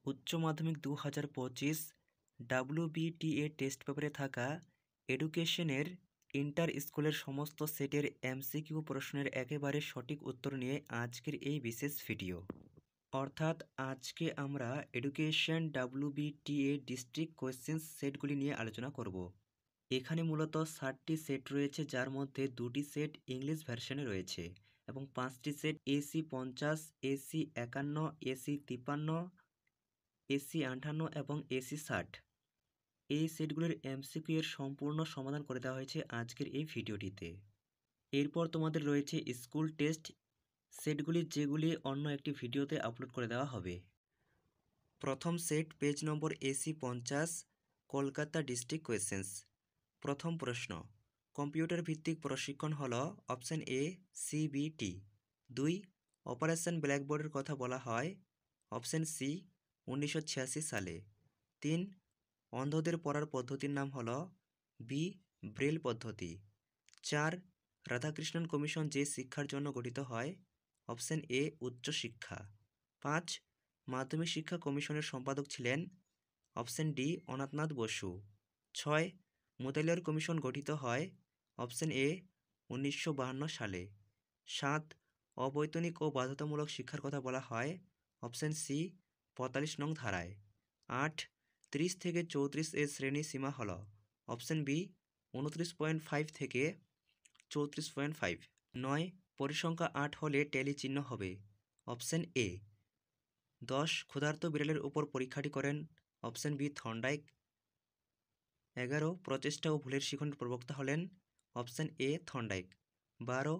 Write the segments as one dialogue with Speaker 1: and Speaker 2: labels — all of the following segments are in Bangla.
Speaker 1: উচ্চ মাধ্যমিক 2025 WBTA টেস্ট পেপারে থাকা এডুকেশনের ইন্টার স্কুলের সমস্ত সেটের MCQ প্রশ্নের একেবারে সঠিক উত্তর নিয়ে আজকের এই বিশেষ ভিডিও। অর্থাৎ আজকে আমরা এডুকেশন WBTA ডিস্ট্রিক্ট কোয়েশ্চেন্স সেটগুলি নিয়ে আলোচনা করব। এখানে মূলত 60টি সেট রয়েছে, যার মধ্যে 2টি সেট ইংলিশ ভার্সনে রয়েছে এবং 5টি set AC 50, AC 51, AC 53, AC 58 এবং AC 60। এই সেটগুলির MCQ এর সম্পূর্ণ সমাধান করে দেওয়া হয়েছে আজকের এই ভিডিওটিতে। এরপর তোমাদের রয়েছে স্কুল টেস্ট সেটগুলি, যেগুলি অন্য একটি ভিডিওতে আপলোড করে দেওয়া হবে। প্রথম set page number AC 50, Kolkata district questions. প্রথম প্রশ্ন, কম্পিউটার ভিত্তিক প্রশিক্ষণ হল অপশান A CBT। 2, অপারেশন ব্ল্যাকবোর্ডের কথা বলা হয় অপশান C 1986 সালে। 3, অন্ধদের পড়ার পদ্ধতির নাম হল B ব্রেল পদ্ধতি। 4, রাধাকৃষ্ণন কমিশন যে শিক্ষার জন্য গঠিত হয় অপশান A উচ্চশিক্ষা। 5, মাধ্যমিক শিক্ষা কমিশনের সম্পাদক ছিলেন option D Anathnath Basu. 6, Mudaliar commission গঠিত হয় অপশান A 1952 সালে। 7, অবৈতনিক ও বাধ্যতামূলক শিক্ষার কথা বলা হয় অপশান C 45 নং ধারায়। 8, 30 থেকে 34 এর শ্রেণী সীমা হল অপশান B 29.5 থেকে 34.5। 9, পরিসংখ্যা 8 হলে ট্যালি চিহ্ন হবে অপশান A। 10, ক্ষুধার্ত বিড়ালের উপর পরীক্ষাটি করেন অপশান B থর্নডাইক। 11, প্রচেষ্টা ও ভুলের শিখনের প্রবক্তা হলেন অপশান A থর্নডাইক। 12,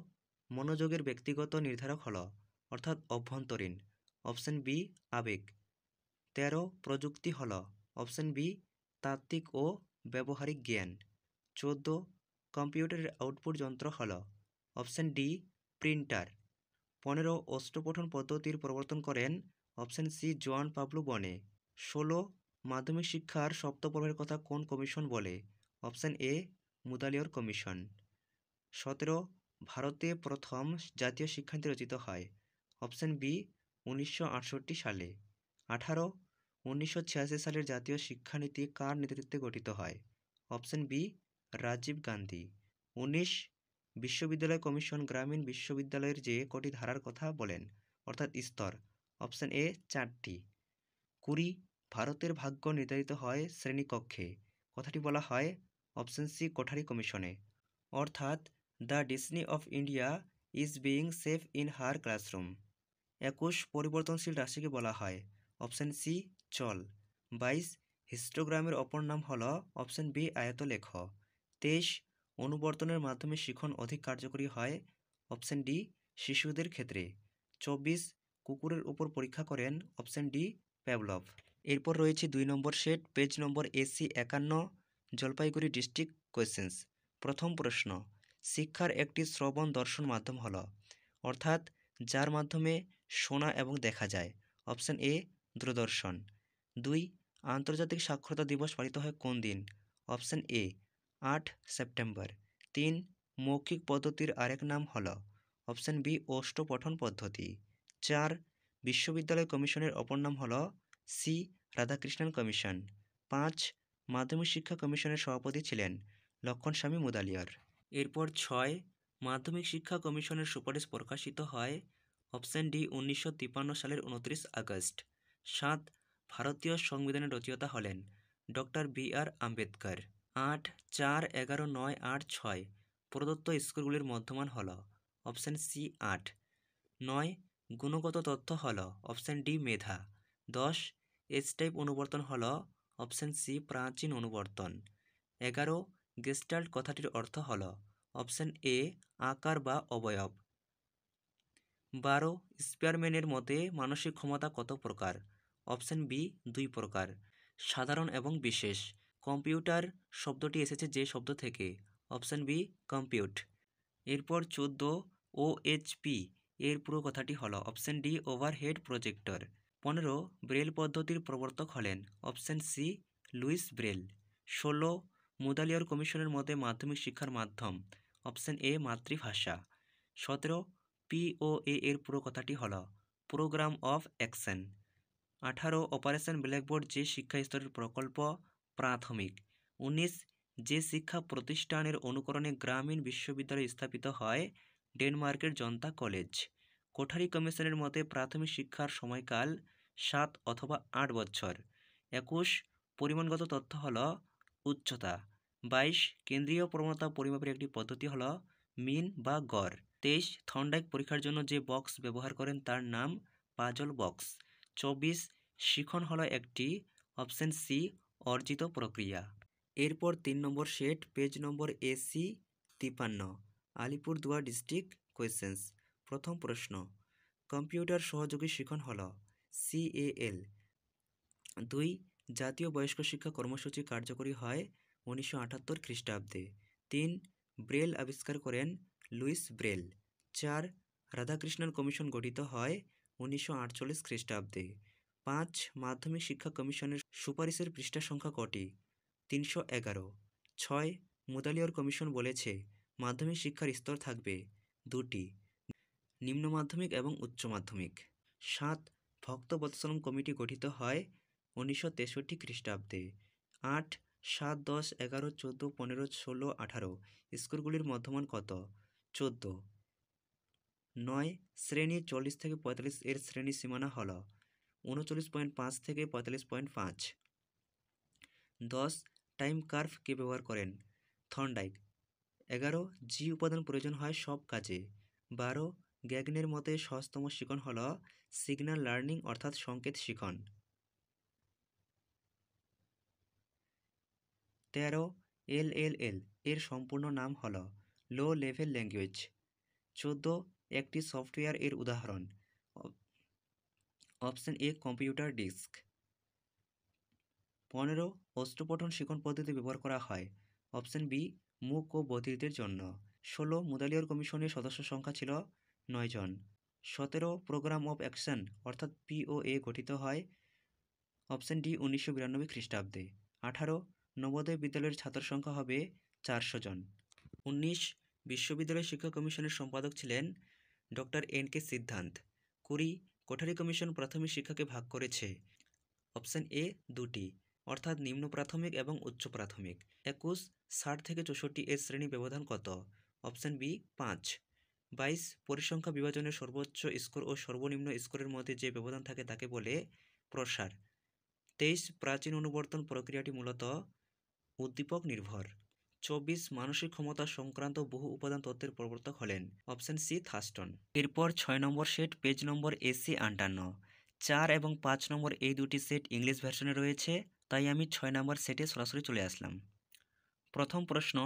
Speaker 1: মনোযোগের ব্যক্তিগত নির্ধারক হল অর্থাৎ অভ্যন্তরীণ অপশান B আবেগ। 13, প্রযুক্তি হল অপশান B তাত্ত্বিক ও ব্যবহারিক জ্ঞান। 14, কম্পিউটারের আউটপুট যন্ত্র হল অপশান D প্রিন্টার। 15, অষ্টপঠন পদ্ধতির প্রবর্তন করেন অপশান C জোয়ান পাবলু বনে। 16, মাধ্যমিক শিক্ষার সপ্তপর্বের কথা কোন কমিশন বলে অপশান A মুদালিয়ার কমিশন। 17, ভারতে প্রথম জাতীয় শিক্ষানীতি রচিত হয় অপশান B 1968 সালে। 18, 1986 সালের জাতীয় শিক্ষানীতি কার নেতৃত্বে গঠিত হয় অপশান B রাজীব গান্ধী। 19, বিশ্ববিদ্যালয় কমিশন গ্রামীণ বিশ্ববিদ্যালয়ের যে কটি ধারার কথা বলেন অর্থাৎ স্তর অপশান A 4টি। 20, ভারতের ভাগ্য নির্ধারিত হয় শ্রেণীকক্ষে, কথাটি বলা হয় অপশান C কোঠারি কমিশনে। অর্থাৎ the destiny of India is being safe in her classroom. 21, পরিবর্তনশীল রাশিকে বলা হয় অপশান C চল। 22, হিস্টোগ্রামের অপর নাম হল অপশান B আয়তলেখ। 23, অনুবর্তনের মাধ্যমে শিখন অধিক কার্যকরী হয় অপশান D শিশুদের ক্ষেত্রে। 24, কুকুরের উপর পরীক্ষা করেন অপশান D প্যাভলভ। এরপর রয়েছে 2 number set page number AC 51, Jalpaiguri district questions. প্রথম প্রশ্ন, শিক্ষার একটি শ্রবণ দর্শন মাধ্যম হল অর্থাৎ যার মাধ্যমে শোনা এবং দেখা যায় অপশান A দূরদর্শন। 2, আন্তর্জাতিক সাক্ষরতা দিবস পালিত হয় কোন দিন অপশান A 8 সেপ্টেম্বর। 3, মৌখিক পদ্ধতির আরেক নাম হল অপশান B অষ্টপঠন পদ্ধতি। 4, বিশ্ববিদ্যালয় কমিশনের অপর নাম হল C রাধাকৃষ্ণন কমিশন। 5, মাধ্যমিক শিক্ষা কমিশনের সভাপতি ছিলেন লক্ষণ স্বামী মুদালিয়ার। এরপর 6, মাধ্যমিক শিক্ষা কমিশনের সুপারিশ প্রকাশিত হয় অপশান D 1953 সালের 29 আগস্ট। 7, ভারতীয় সংবিধানের রচয়িতা হলেন ডক্টর BR আম্বেদকর। 8, 4, 11, 9, 8, 6 প্রদত্ত স্কোরগুলির মধ্যমান হল অপশান C 8। 9, গুণগত তথ্য হল অপশান D মেধা। 10, এস টাইপ অনুবর্তন হল অপশান C প্রাচীন অনুবর্তন। 11, গেস্টাল্ট কথাটির অর্থ হল অপশান A আকার বা অবয়ব। 12, স্পিয়ারম্যানের মতে মানসিক ক্ষমতা কত প্রকার অপশান B 2 প্রকার, সাধারণ এবং বিশেষ। কম্পিউটার শব্দটি এসেছে যে শব্দ থেকে অপশান B কম্পিউট। এরপর 14, OHP এর পুরো কথাটি হলো option D overhead projector. 15, Braille পদ্ধতির প্রবর্তক হলেন option C Louis Braille. 16, Mudaliar কমিশনের মতে মাধ্যমিক শিক্ষার মাধ্যম অপশান A মাতৃভাষা। 17, POA এর পুরো কথাটি হলো program of action. 18 operation blackboard যে শিক্ষা স্তরের প্রকল্প প্রাথমিক। 19 যে শিক্ষা প্রতিষ্ঠানের অনুকরণে গ্রামীণ বিশ্ববিদ্যালয় স্থাপিত হয় ডেনমার্কের জনতা কলেজ। কোঠারি কমিশনের মতে প্রাথমিক শিক্ষার সময়কাল 7 অথবা 8 বছর। 21 পরিমাণগত তথ্য হল উচ্চতা। 22 কেন্দ্রীয় প্রবণতা পরিমাপের একটি পদ্ধতি হল মিন বা গড়। 23 থর্নডাইক পরীক্ষার জন্য যে বক্স ব্যবহার করেন তার নাম পাজল বক্স। 24 শিখন হলো একটি অপশন সি অর্জিত প্রক্রিয়া। এরপর 3 number set page number AC 53 Alipurduar district questions. প্রথম প্রশ্ন কম্পিউটার সহযোগী শিখন হলো CAL। 2 জাতীয় বয়স্ক শিক্ষা কর্মসূচি কার্যকরী হয় 1978 খ্রিস্টাব্দে। 3 ব্রেল আবিষ্কার করেন লুইস ব্রেল। 4 রাধাকৃষ্ণন কমিশন গঠিত হয় 1948 খ্রিস্টাব্দে। 5 মাধ্যমিক শিক্ষা কমিশনের সুপারিশের পৃষ্ঠা সংখ্যা কটি? 311। 6 মুদালিয়র কমিশন বলেছে মাধ্যমিক শিক্ষার স্তর থাকবে 2টি, নিম্ন মাধ্যমিক এবং উচ্চ মাধ্যমিক। 7 ভক্তবৎসলম কমিটি গঠিত হয় 1963 খ্রিস্টাব্দে। 8 7 10 11 14 15 16 18 স্কুলগুলির মধ্যমান কত? 14। 9 শ্রেণী 40 থেকে 45 এর শ্রেণী সীমানা হল 39.5 থেকে 45.5। 10 টাইম কার্ভ কে ব্যবহার করেন? থর্নডাইক। 11 জি উপাদান প্রয়োজন হয় সব কাজে। 12 গ্যাগনের মতে সহজতম শিখন হল সিগন্যাল লার্নিং অর্থাৎ সংকেত শিখন। 13 LLL এর সম্পূর্ণ নাম হল লো লেভেল ল্যাঙ্গুয়েজ। 14 একটি সফটওয়্যার এর উদাহরণ। Option A computer disk. 15 অষ্টপঠন শিখন পদ্ধতি ব্যবহার করা হয়। অপশন বি মূক ও বধিরদের জন্য। 16 মুদালিয়র কমিশনের সদস্য সংখ্যা ছিল 9 জন। 17 প্রোগ্রাম অফ অ্যাকশন অর্থাৎ POA গঠিত হয় অপশন ডি 1992 খ্রিস্টাব্দে। 18 নবোদয় বিদ্যালয়ের ছাত্র সংখ্যা হবে 400 জন। 19 বিশ্ববিদ্যালয় শিক্ষা কমিশনের সম্পাদক ছিলেন ডক্টর NK সিদ্ধান্ত। 20 কোঠারি কমিশন প্রাথমিক শিক্ষাকে ভাগ করেছে। অপশন এ 2টি অর্থাৎ নিম্ন প্রাথমিক এবং উচ্চ প্রাথমিক। 21 60 থেকে 64 এর শ্রেণী ব্যবধান কত? Option B 5। 22 পরিসংখ্যা বিভাজনের সর্বোচ্চ স্কোর ও সর্বনিম্ন স্কোরের মধ্যে যে ব্যবধান থাকে তাকে বলে প্রসার। 23 প্রাচীন অনুবর্তন প্রক্রিয়াটি মূলত উদ্দীপক নির্ভর। 24 মানসিক ক্ষমতা সংক্রান্ত বহু উপাদান তত্ত্বের প্রবর্তক হলেন অপশন সি থার্স্টন। এরপর 6 নম্বর সেট পেজ নম্বর AC 58। 4 এবং 5 নম্বর এই দুটি সেট ইংলিশ ভার্সনে রয়েছে, তাই আমি 6 নম্বর সেটে সরাসরি চলে আসলাম। প্রথম প্রশ্ন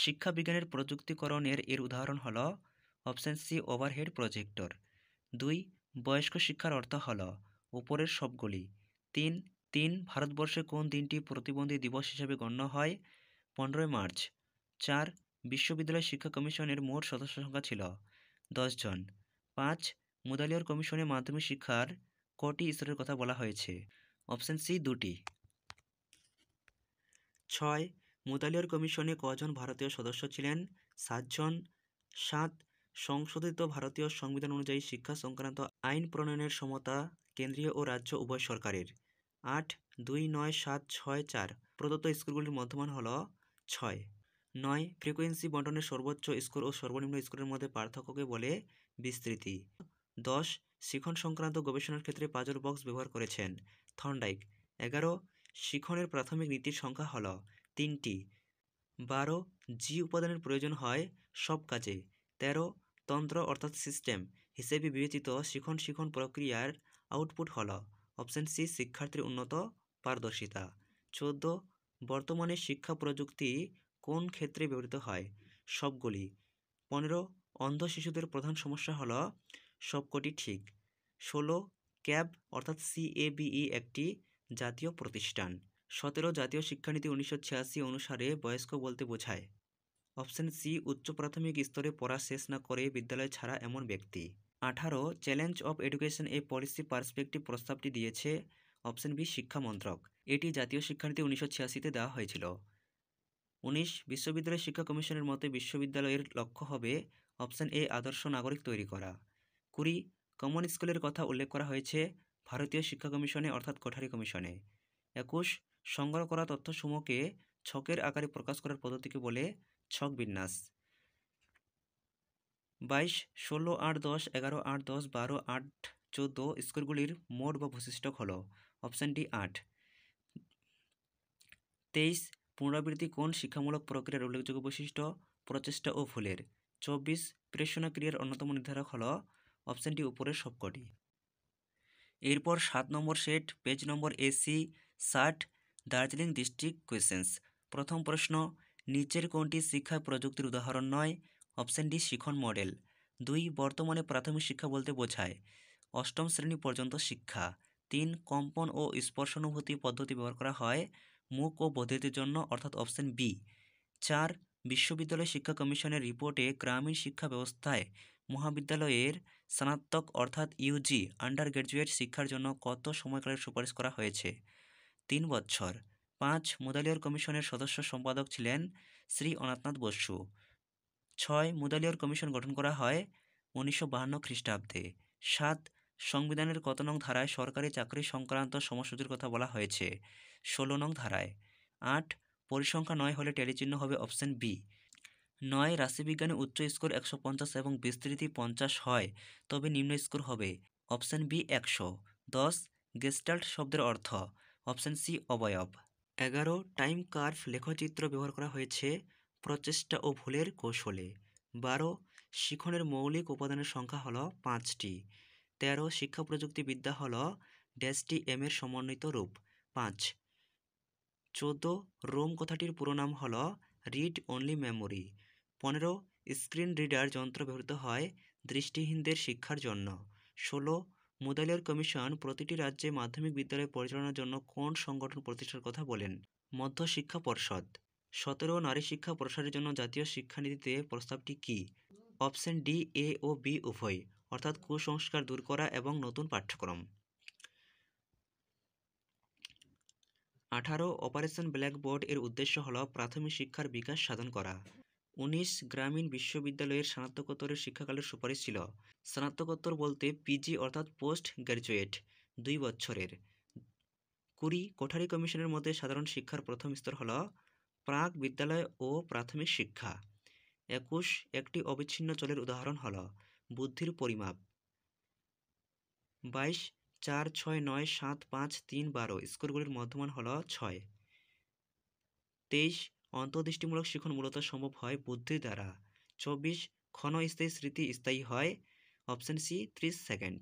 Speaker 1: শিক্ষা বিজ্ঞানের প্রযুক্তিকরণের এর উদাহরণ হল অপশন সি ওভারহেড প্রজেক্টর। 2 বয়স্ক শিক্ষার অর্থ হল উপরের সবগুলি। 3 ভারতবর্ষে কোন দিনটি প্রতিবন্ধী দিবস হিসেবে গণ্য হয়? 15 মার্চ। 4 বিশ্ববিদ্যালয় শিক্ষা কমিশনের মোট সদস্য সংখ্যা ছিল 10 জন। 5 মুদালিয়র কমিশনে মাধ্যমিক শিক্ষার কটি স্তরের কথা বলা হয়েছে? অপশন সি 2টি। 6 মুদালিয়র কমিশনে কজন ভারতীয় সদস্য ছিলেন? 7 জন। 7 সংশোধিত ভারতীয় সংবিধান অনুযায়ী শিক্ষা সংক্রান্ত আইন প্রণয়নের ক্ষমতা কেন্দ্রীয় ও রাজ্য উভয় সরকারের। 8 2 9 7 6 4 প্রদত্ত স্কুলগুলির মধ্যমান হল 6। 9 ফ্রিকোয়েন্সি বন্টনের সর্বোচ্চ স্কোর ও সর্বনিম্ন স্কোরের মধ্যে পার্থক্যকে বলে বিস্তৃতি। 10 শিখন সংক্রান্ত গবেষণার ক্ষেত্রে পাজল বক্স ব্যবহার করেছেন থর্নডাইক। 11 শিখনের প্রাথমিক নীতির সংখ্যা হল 3টি। 12 জি উপাদানের প্রয়োজন হয় সব কাজে। 13 তন্ত্র অর্থাৎ সিস্টেম হিসেবে বিবেচিত শিখন প্রক্রিয়ার আউটপুট হল অপশন সি শিক্ষার্থীর উন্নত পারদর্শিতা। 14 বর্তমানে শিক্ষা প্রযুক্তি কোন ক্ষেত্রে ব্যবহৃত হয়? সবগুলি। 15 অন্ধ শিশুদের প্রধান সমস্যা হল সবকটি ঠিক। 16 ক্যাব অর্থাৎ CABE একটি জাতীয় প্রতিষ্ঠান। 17 জাতীয় শিক্ষানীতি 1986 অনুসারে বয়স্ক বলতে বোঝায় অপশন সি উচ্চ প্রাথমিক স্তরে পড়া শেষ না করে বিদ্যালয় ছাড়া এমন ব্যক্তি। 18 challenge of education A policy perspective প্রস্তাবটি দিয়েছে অপশন বি শিক্ষা মন্ত্রক। এটি জাতীয় শিক্ষানীতি 1986-তে দেওয়া হয়েছিল। 19 বিশ্ববিদ্যালয় শিক্ষা কমিশনের মতে বিশ্ববিদ্যালয়ের লক্ষ্য হবে অপশন এ আদর্শ নাগরিক তৈরি করা। 20 কমন স্কুলের কথা উল্লেখ করা হয়েছে ভারতীয় শিক্ষা কমিশনে অর্থাৎ কোঠারি কমিশনে। 21 সংগ্রহ করা তথ্যসমূহকে ছকের আকারে প্রকাশ করার পদ্ধতিকে বলে ছক বিন্যাস। 22 16 8 10 11 8 10 12 8 14 স্কোরগুলির মোট বা বৈশিষ্ট্য হলো অপশান ডি 8। 23 পুনরাবৃত্তি কোন শিক্ষামূলক প্রক্রিয়ার উল্লেখযোগ্য বৈশিষ্ট্য? প্রচেষ্টা ও ভুলের। 24 প্রেষণা ক্রিয়ার অন্যতম নির্ধারক হল অপশান ডি উপরের সবকটি। এরপর 7 number set page number AC 60 Darjeeling district questions. প্রথম প্রশ্ন, নিচের কোনটি শিক্ষা প্রযুক্তির উদাহরণ নয়? অপশান ডি শিখন মডেল। 2 বর্তমানে প্রাথমিক শিক্ষা বলতে বোঝায় অষ্টম শ্রেণী পর্যন্ত শিক্ষা। 3 কম্পন ও স্পর্শানুভূতি পদ্ধতি ব্যবহার করা হয় মূক ও বধিরদের জন্য অর্থাৎ অপশান বি। 4 বিশ্ববিদ্যালয় শিক্ষা কমিশনের রিপোর্টে গ্রামীণ শিক্ষা ব্যবস্থায় মহাবিদ্যালয়ের স্নাতক অর্থাৎ ইউজি আন্ডার গ্র্যাজুয়েট শিক্ষার জন্য কত সময়কালের সুপারিশ করা হয়েছে? 3 বছর। 5 মুদালিয়ার কমিশনের সদস্য সম্পাদক ছিলেন শ্রী অনাথনাথ বসু। 6 মুদালিয়ার কমিশন গঠন করা হয় 1952 খ্রিস্টাব্দে। 7 সংবিধানের কত নং ধারায় সরকারি চাকরি সংক্রান্ত সময়সূচির কথা বলা হয়েছে? 16 নং ধারায়। 8 পরিসংখ্যা 9 হলে টেলিচিহ্ন হবে অপশান বি। 9 রাশিবিজ্ঞানে উচ্চ স্কোর 150 এবং বিস্তৃতি 50 হয় তবে নিম্ন স্কোর হবে অপশান বি 100। 10 গেস্টাল্ট শব্দের অর্থ অপশান সি অবয়ব। 11 টাইম কার্ভ লেখচিত্র ব্যবহার করা হয়েছে প্রচেষ্টা ও ভুলের কৌশলে। 12 শিখনের মৌলিক উপাদানের সংখ্যা হলো 5টি। 13 শিক্ষা প্রযুক্তিবিদ্যা হলো ড্যাশটি এম এর সমন্বিত রূপ 5। 14 রোম কথাটির পুরো নাম হলো read only memory. 15 screen reader যন্ত্র ব্যবহৃত হয় দৃষ্টিহীনদের শিক্ষার জন্য। 16 মুদালিয়ার কমিশন প্রতিটি রাজ্যে মাধ্যমিক বিদ্যালয় পরিচালনার জন্য কোন সংগঠন প্রতিষ্ঠার কথা বলেন? মধ্য শিক্ষা পর্ষদ। 17 নারী শিক্ষা প্রসারের জন্য জাতীয় শিক্ষানীতিতে প্রস্তাবটি কী? অপশান ডি এ ও বি উভয়, অর্থাৎ কুসংস্কার দূর করা এবং নতুন পাঠ্যক্রম। 18 অপারেশন ব্ল্যাকবোর্ড এর উদ্দেশ্য হল প্রাথমিক শিক্ষার বিকাশ সাধন করা। 19 গ্রামীণ বিশ্ববিদ্যালয়ের স্নাতকোত্তরের শিক্ষাকালের সুপারিশ ছিল। স্নাতকোত্তর বলতে পিজি অর্থাৎ পোস্ট গ্র্যাজুয়েট 2 বছরের। 20 কোঠারি কমিশনের মধ্যে সাধারণ শিক্ষার প্রথম স্তর হল প্রাক বিদ্যালয় ও প্রাথমিক শিক্ষা। 21 একটি অবিচ্ছিন্ন চলের উদাহরণ হল বুদ্ধির পরিমাপ। 22 4 6 9 7 5 3 12 স্কোরগুলির মধ্যমান হল 6। 23 অন্তর্দৃষ্টিমূলক শিখন মূলত সম্ভব হয় বুদ্ধির দ্বারা। 24 ক্ষণস্থায়ী স্মৃতি স্থায়ী হয় অপশান সি 30 সেকেন্ড।